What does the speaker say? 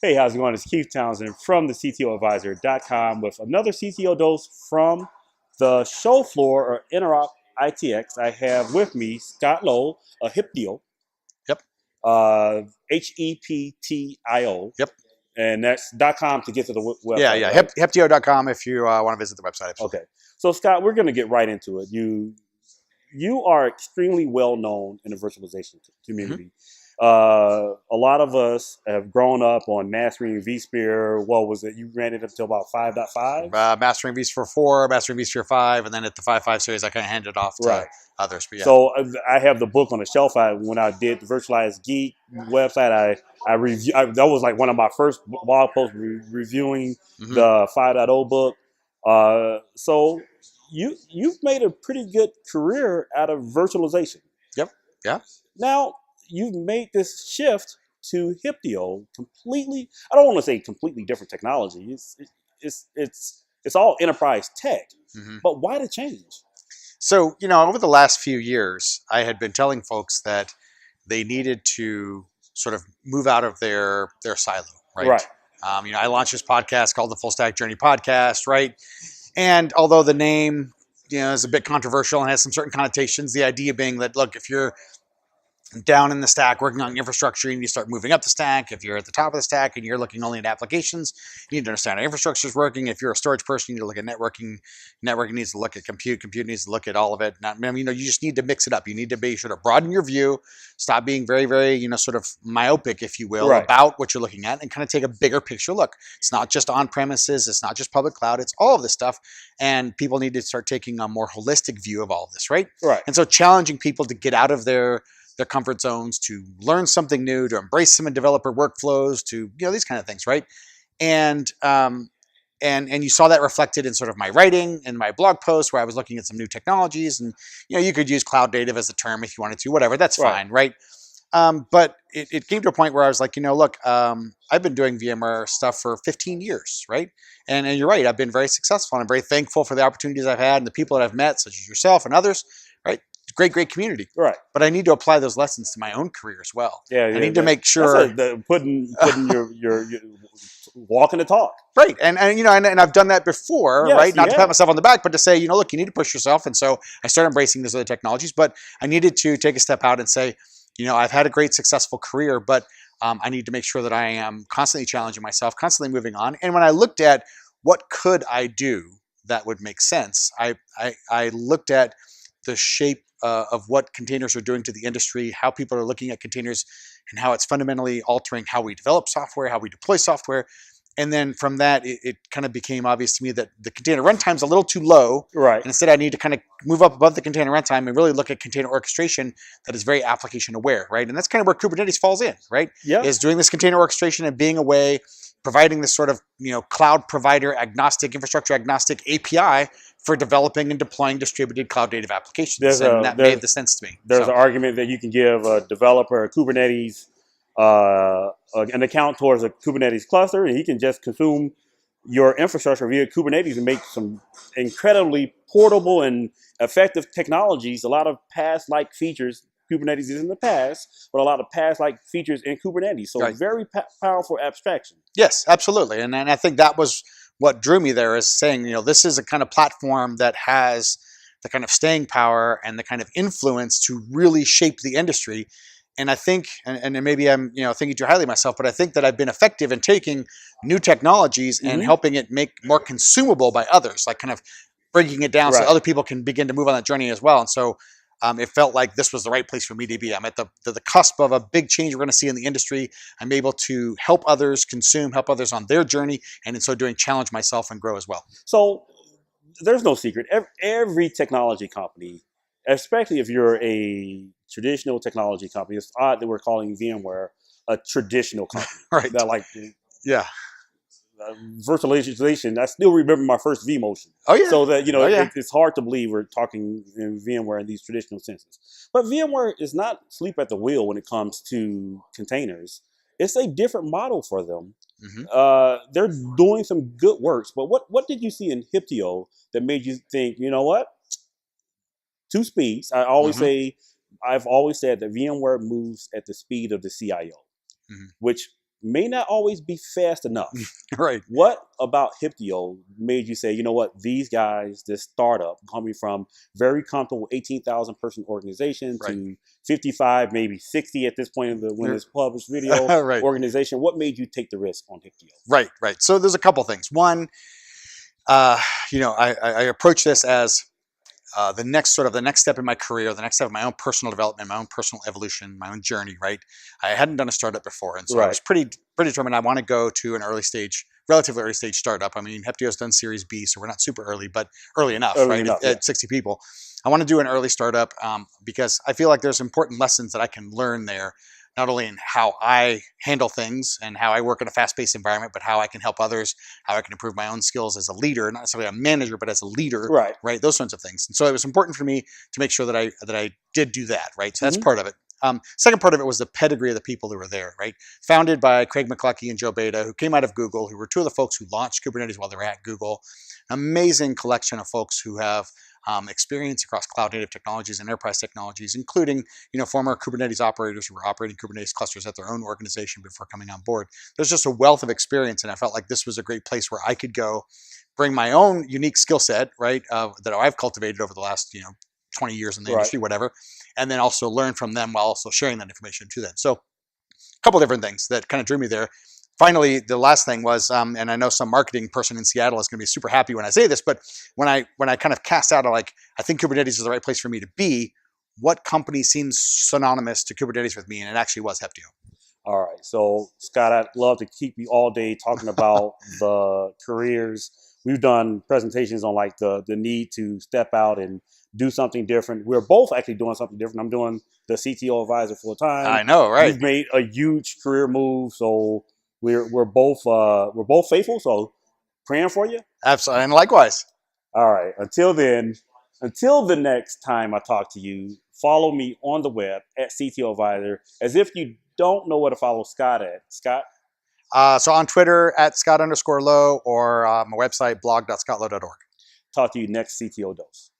Hey, how's it going? It's Keith Townsend from the CTOadvisor.com with another CTO dose from the show floor or Interop ITX. I have with me Scott Lowe, a Heptio, Yep. Heptio, Yep. and that's .com to get to the website. Yeah. Right? Heptio.com if you want to visit the website. Absolutely. Okay. So Scott, we're going to get right into it. You are extremely well known in the virtualization community. A lot of us have grown up on mastering vSphere. What was it? You ran it up to about 5.5? Mastering vSphere 4, mastering vSphere 5, and then at the 5.5 series, I kind of handed it off to Right. others. But yeah. So I have the book on the shelf. When I did the Virtualized Geek website, I review. That was like one of my first blog posts reviewing the 5.0 book. So you've made a pretty good career out of virtualization. Yep. Yeah. Now you've made this shift to Heptio, completely. I don't want to say completely different technology. It's all enterprise tech. But why the change? So, over the last few years, I had been telling folks that they needed to sort of move out of their silo, right? Right. I launched this podcast called the Full Stack Journey Podcast, right? And although the name, is a bit controversial and has some certain connotations, the idea being that, look, if you're down in the stack working on infrastructure, and you start moving up the stack. If you're at the top of the stack and you're looking only at applications, you need to understand how infrastructure is working. If you're a storage person, you need to look at networking. Networking needs to look at compute. Compute needs to look at all of it. You just need to mix it up. You need to be sort of broaden your view, stop being very, very, sort of myopic, if you will, about what you're looking at, and kind of take a bigger picture look. It's not just on premises. It's not just public cloud. It's all of this stuff. And people need to start taking a more holistic view of all of this, right? Right. And so challenging people to get out of their comfort zones, to learn something new, to embrace some developer workflows, to these kind of things, right? And you saw that reflected in sort of my writing and my blog posts where I was looking at some new technologies, and you could use cloud native as a term if you wanted to, whatever, that's fine, right? But it came to a point where I was like, look, I've been doing VMware stuff for 15 years, right? And you're right, I've been very successful, and I'm very thankful for the opportunities I've had and the people that I've met, such as yourself and others, right? Great community. Right. But I need to apply those lessons to my own career as well. Yeah. I need to make sure putting your walking the talk. Right. And I've done that before, right? Not to pat myself on the back, but to say, look, you need to push yourself. And so I started embracing these other technologies, but I needed to take a step out and say, I've had a great successful career, but I need to make sure that I am constantly challenging myself, constantly moving on. And when I looked at what could I do that would make sense, I looked at the shape of what containers are doing to the industry, how people are looking at containers, and how it's fundamentally altering how we develop software, how we deploy software. And then from that, it kind of became obvious to me that the container runtime is a little too low. Right. And instead, I need to kind of move up above the container runtime and really look at container orchestration that is very application aware, right? And that's kind of where Kubernetes falls in, right? Yeah. Is doing this container orchestration and being a way, providing this sort of cloud provider agnostic, infrastructure agnostic API for developing and deploying distributed cloud native applications. And that made the sense to me. There's an argument that you can give a developer a Kubernetes an account towards a Kubernetes cluster, and he can just consume your infrastructure via Kubernetes and make some incredibly portable and effective technologies. A lot of PaaS-like features. Kubernetes is in the past, but a lot of PaaS-like features in Kubernetes. So very powerful abstraction. Yes, absolutely. And I think that was what drew me there, is saying, this is a kind of platform that has the kind of staying power and the kind of influence to really shape the industry. And I think, and maybe I'm thinking too highly of myself, but I think that I've been effective in taking new technologies and helping it make more consumable by others, like kind of breaking it down so that other people can begin to move on that journey as well. And so it felt like this was the right place for me to be. I'm at the cusp of a big change we're going to see in the industry. I'm able to help others consume, help others on their journey, and in so doing, challenge myself and grow as well. So there's no secret. Every technology company, especially if you're a traditional technology company, it's odd that we're calling VMware a traditional company. Right. That yeah. Virtualization. I still remember my first vMotion. Oh yeah. So that it's hard to believe we're talking in VMware in these traditional senses. But VMware is not asleep at the wheel when it comes to containers. It's a different model for them. They're doing some good works. But what did you see in Heptio that made you think, what? Two speeds. I've always said that VMware moves at the speed of the CIO, which may not always be fast enough. Right. What about Heptio made you say, you know what, these guys, this startup coming from very comfortable 18,000 person organization Right. to 55, maybe 60 at this point in the when it's published video Right. organization, what made you take the risk on Heptio? Right. Right. So there's a couple things. One, I approach this as the next step in my career, the next step of my own personal development, my own personal evolution, my own journey. Right. I hadn't done a startup before, and so I was pretty determined. I want to go to an relatively early stage startup. I mean, Heptio's done Series B, so we're not super early, but early enough, right? At 60 people, I want to do an early startup because I feel like there's important lessons that I can learn there. Not only in how I handle things and how I work in a fast-paced environment, but how I can help others, how I can improve my own skills as a leader, not necessarily a manager, but as a leader, right? Those sorts of things. And so it was important for me to make sure that I did do that, right? So that's part of it. Second part of it was the pedigree of the people who were there, right? Founded by Craig McCluskey and Joe Beda, who came out of Google, who were two of the folks who launched Kubernetes while they were at Google. Amazing collection of folks who have experience across cloud-native technologies and enterprise technologies, including former Kubernetes operators who were operating Kubernetes clusters at their own organization before coming on board. There's just a wealth of experience, and I felt like this was a great place where I could go, bring my own unique skill set, right, that I've cultivated over the last 20 years in the industry, whatever, and then also learn from them while also sharing that information to them. So a couple different things that kind of drew me there. Finally, the last thing was, and I know some marketing person in Seattle is going to be super happy when I say this, but when I kind of cast out, I think Kubernetes is the right place for me to be. What company seems synonymous to Kubernetes with me? And it actually was Heptio. All right. So, Scott, I'd love to keep you all day talking about the careers. We've done presentations on like the need to step out and do something different. We're both actually doing something different. I'm doing the CTO advisor full time. I know, right? You've made a huge career move, so we're both faithful. So praying for you. Absolutely, and likewise. All right. Until then, until the next time I talk to you, follow me on the web at CTO advisor. As if you don't know where to follow Scott at. Scott? So on Twitter at Scott_Lowe or my website blog.scottlowe.org. Talk to you next CTO Dose.